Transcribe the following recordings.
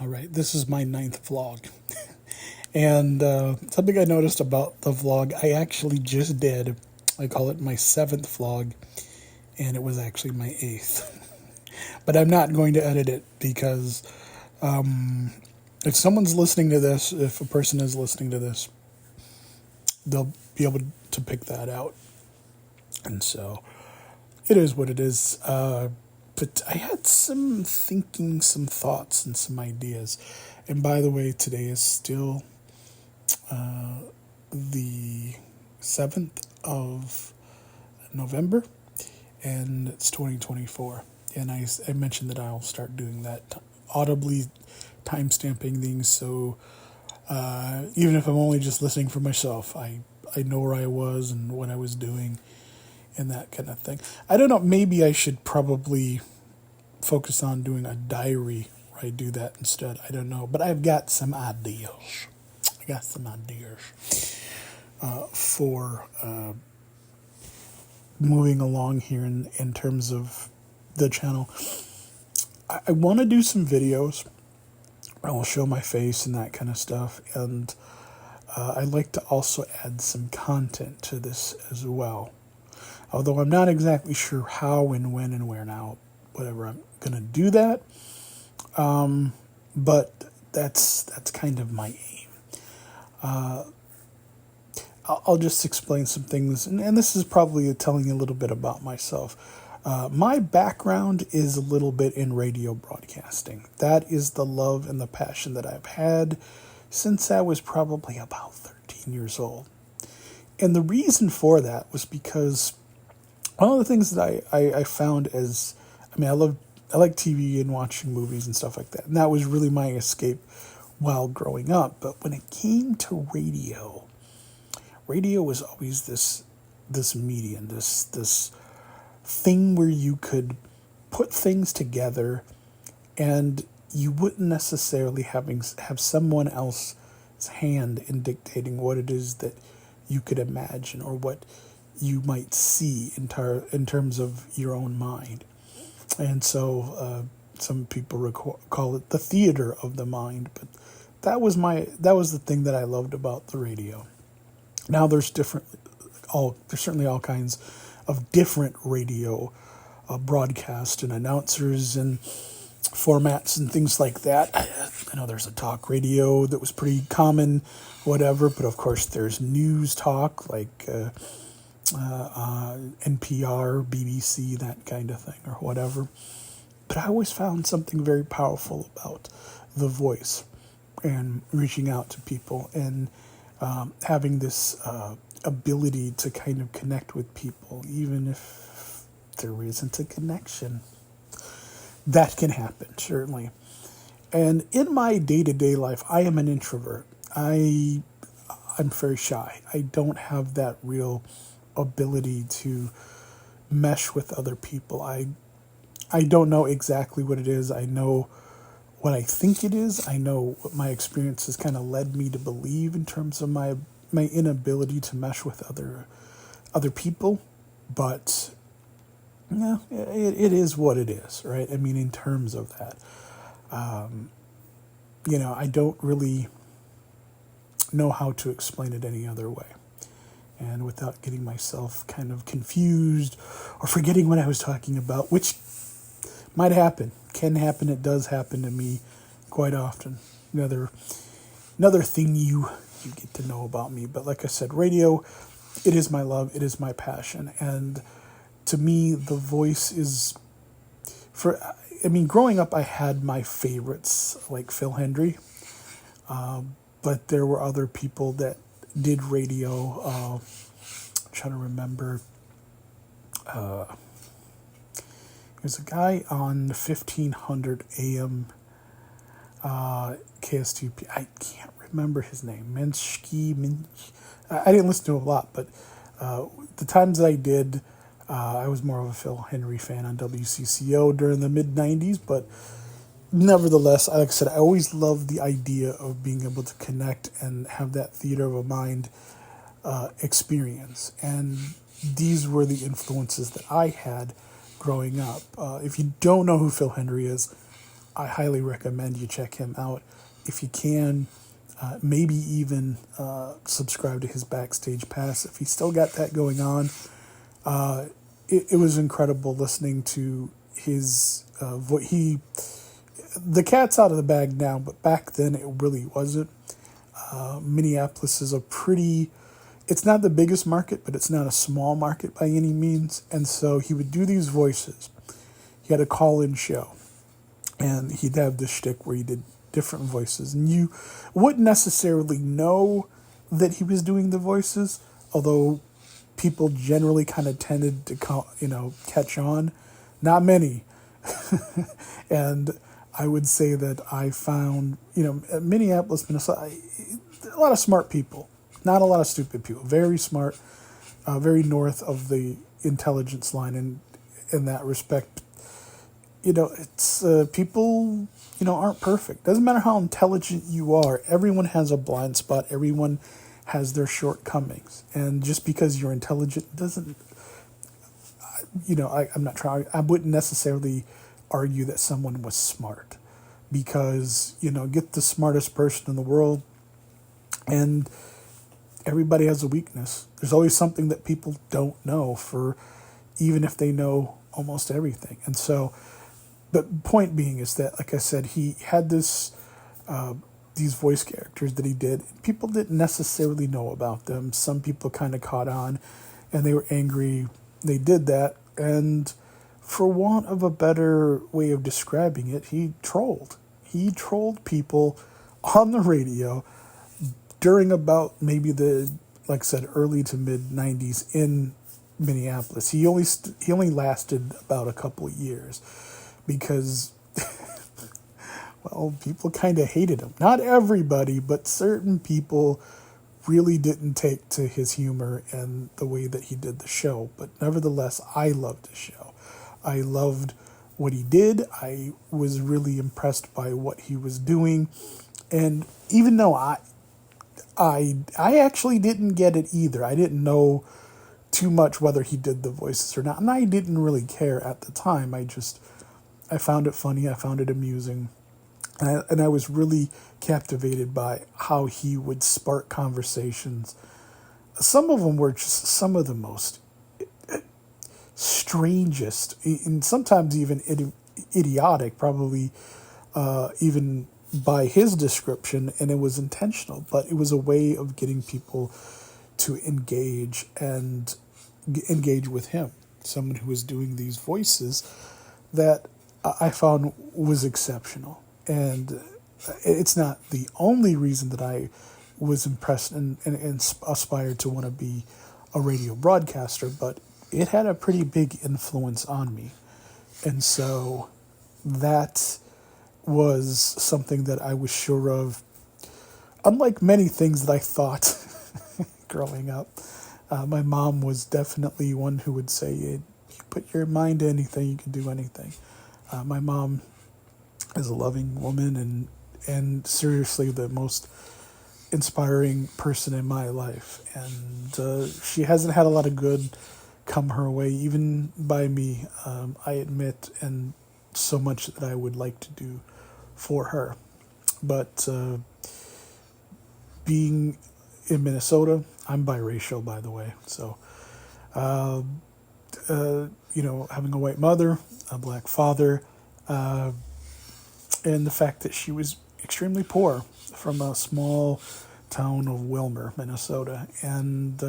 All right, this is my ninth vlog. And something I noticed about the vlog I actually just did, I call it my seventh vlog, and it was actually my eighth. But I'm not going to edit it because if someone's listening to this, if a person is listening to this, they'll be able to pick that out. And so it is what it is. But I had some thinking, some thoughts, and some ideas. And by the way, today is still the 7th of November, and it's 2024. And I mentioned that I'll start doing that audibly time-stamping things, so even if I'm only just listening for myself, I know where I was and what I was doing and that kind of thing. I don't know, maybe I should probably focus on doing a diary where I do that instead. I don't know, but I've got some ideas. For moving along here in terms of the channel. I want to do some videos. I will show my face and that kind of stuff, and I'd like to also add some content to this as well. Although I'm not exactly sure how and when and where now, whatever, I'm going to do that. But that's kind of my aim. I'll just explain some things, and this is probably telling you a little bit about myself. My background is a little bit in radio broadcasting. That is the love and the passion that I've had since I was probably about 13 years old. And the reason for that was because one of the things that I found is, I like TV and watching movies and stuff like that. And that was really my escape while growing up. But when it came to radio was always this medium, this thing where you could put things together and you wouldn't necessarily have someone else's hand in dictating what it is that you could imagine or what you might see in terms of your own mind. And so some people call it the theater of the mind, but that was the thing that I loved about the radio. Now there's certainly all kinds of different radio broadcasts and announcers and formats and things like that. I know there's a talk radio that was pretty common, whatever, but of course there's news talk like NPR, BBC, that kind of thing, or whatever. But I always found something very powerful about the voice and reaching out to people and having this ability to kind of connect with people, even if there isn't a connection. That can happen, certainly. And in my day-to-day life, I am an introvert. I'm very shy. I don't have that real ability to mesh with other people. I don't know exactly what it is. I know what I think it is. I know what my experience has kind of led me to believe in terms of my inability to mesh with other people. But yeah, it is what it is, right? I mean, in terms of that, I don't really know how to explain it any other way. And without getting myself kind of confused or forgetting what I was talking about, which might happen, can happen, it does happen to me quite often. Another thing you get to know about me. But like I said, radio, it is my love, it is my passion. And to me, the voice is, growing up, I had my favorites, like Phil Hendry. But there were other people that did radio. I'm trying to remember. There's a guy on 1500 AM KSTP. I can't remember his name. I didn't listen to him a lot, but the times that I did, I was more of a Phil Henry fan on WCCO during the mid-90s, but nevertheless, like I said, I always loved the idea of being able to connect and have that theater of a mind experience. And these were the influences that I had growing up. If you don't know who Phil Hendry is, I highly recommend you check him out if you can. Maybe even subscribe to his Backstage Pass if he's still got that going on. It was incredible listening to his the cat's out of the bag now, but back then it really wasn't. Minneapolis is it's not the biggest market, but it's not a small market by any means. And so he would do these voices. He had a call-in show, and he'd have this shtick where he did different voices. And you wouldn't necessarily know that he was doing the voices, although people generally kind of tended to, catch on. Not many. And I would say that I found, Minneapolis, Minnesota, a lot of smart people, not a lot of stupid people. Very smart, very north of the intelligence line in that respect. It's people, aren't perfect. Doesn't matter how intelligent you are. Everyone has a blind spot. Everyone has their shortcomings. And just because you're intelligent doesn't, I'm not trying, I wouldn't necessarily argue that someone was smart, because, get the smartest person in the world and everybody has a weakness. There's always something that people don't know, even if they know almost everything. And so, but point being is that, like I said, he had these voice characters that he did. People didn't necessarily know about them. Some people kind of caught on, and they were angry they did that. And for want of a better way of describing it, he trolled. He trolled people on the radio during about maybe like I said, early to mid 90s in Minneapolis. He only lasted about a couple of years because, well, people kind of hated him. Not everybody, but certain people really didn't take to his humor and the way that he did the show. But nevertheless, I loved the show. I loved what he did. I was really impressed by what he was doing. And even though I actually didn't get it either. I didn't know too much whether he did the voices or not. And I didn't really care at the time. I found it funny. I found it amusing. And I was really captivated by how he would spark conversations. Some of them were just some of the most strangest, and sometimes even idiotic, probably even by his description, and it was intentional, but it was a way of getting people to engage with him, someone who was doing these voices that I found was exceptional. And it's not the only reason that I was impressed and aspired to want to be a radio broadcaster, but it had a pretty big influence on me. And so that was something that I was sure of. Unlike many things that I thought growing up, my mom was definitely one who would say, you put your mind to anything, you can do anything. My mom is a loving woman and seriously the most inspiring person in my life. And she hasn't had a lot of good come her way, even by me, I admit, and so much that I would like to do for her. But being in Minnesota, I'm biracial, by the way. So, having a white mother, a black father, and the fact that she was extremely poor from a small town of Wilmer, Minnesota. And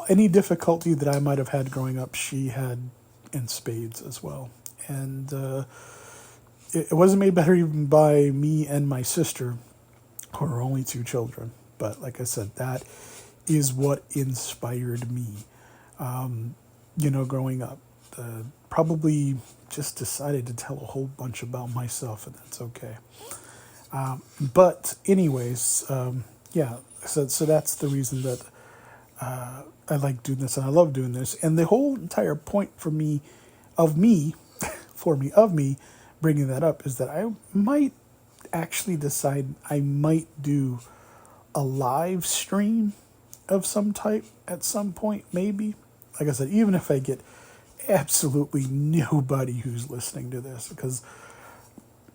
any difficulty that I might have had growing up, she had in spades as well. And it wasn't made better even by me and my sister, who are only two children. But like I said, that is what inspired me, growing up. Probably just decided to tell a whole bunch about myself, and that's okay. But anyways, so that's the reason that I like doing this, and I love doing this. And the whole entire point of me bringing that up is that I might actually decide I might do a live stream of some type at some point, maybe. Like I said, even if I get absolutely nobody who's listening to this, because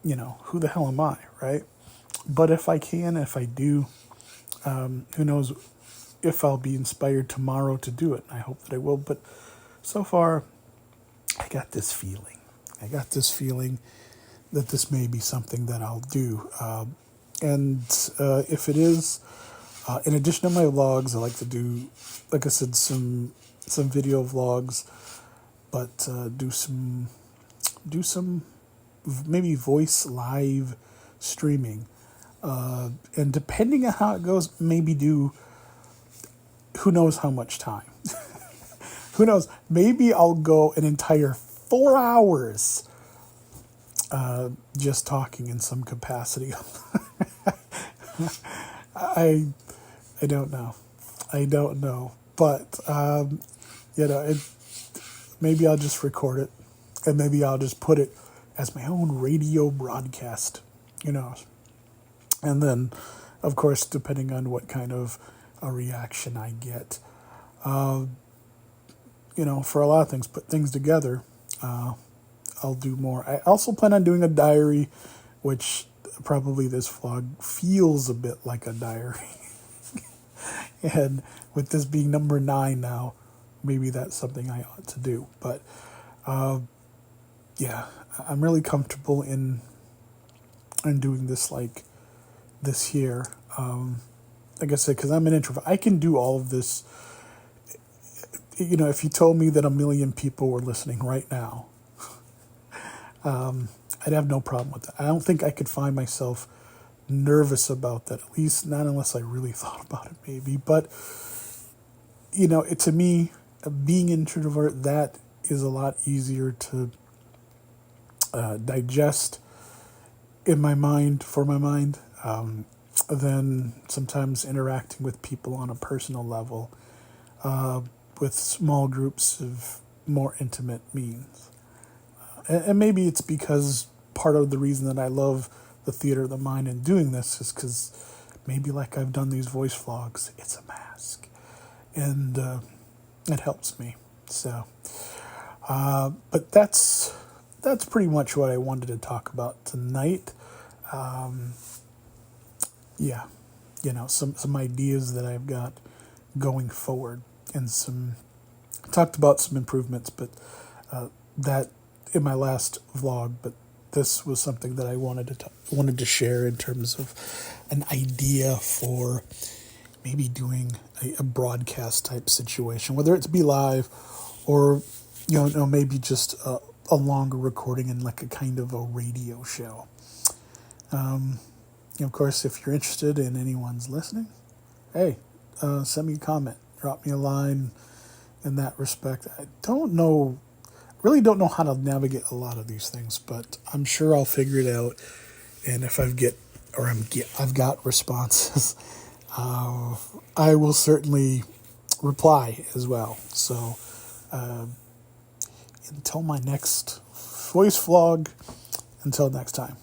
who the hell am I, right? But if I can, if I do, who knows if I'll be inspired tomorrow to do it. I hope that I will. But so far, I got this feeling. That this may be something that I'll do. And if it is, in addition to my vlogs, I like to do, like I said, some video vlogs, but do some maybe voice live streaming. And depending on how it goes, maybe do who knows how much time. Who knows? Maybe I'll go an entire 4 hours just talking in some capacity. I don't know. But maybe I'll just record it, and maybe I'll just put it as my own radio broadcast. And then, of course, depending on what kind of a reaction I get, for a lot of things, put things together. I'll do more. I also plan on doing a diary, which probably this vlog feels a bit like a diary. And with this being number 9 now, maybe that's something I ought to do. But yeah, I'm really comfortable in doing this like this here. Like I said, because I'm an introvert, I can do all of this. If you told me that 1 million people were listening right now, I'd have no problem with that. I don't think I could find myself nervous about that, at least not unless I really thought about it, maybe. But, to me, being an introvert, that is a lot easier to digest in my mind, for my mind, than sometimes interacting with people on a personal level, with small groups of more intimate means. And maybe it's because part of the reason that I love the theater of the mind and doing this is because maybe like I've done these voice vlogs, it's a mask. And it helps me. So, but that's pretty much what I wanted to talk about tonight. Yeah, some ideas that I've got going forward, and talked about some improvements, but that in my last vlog, but this was something that I wanted to share in terms of an idea for maybe doing a broadcast type situation, whether it's be live or maybe just a longer recording in like a kind of a radio show. Of course, if you're interested in anyone's listening, hey, send me a comment, drop me a line in that respect. I really don't know how to navigate a lot of these things, but I'm sure I'll figure it out. And if I've got responses, I will certainly reply as well. So until my next voice vlog, until next time.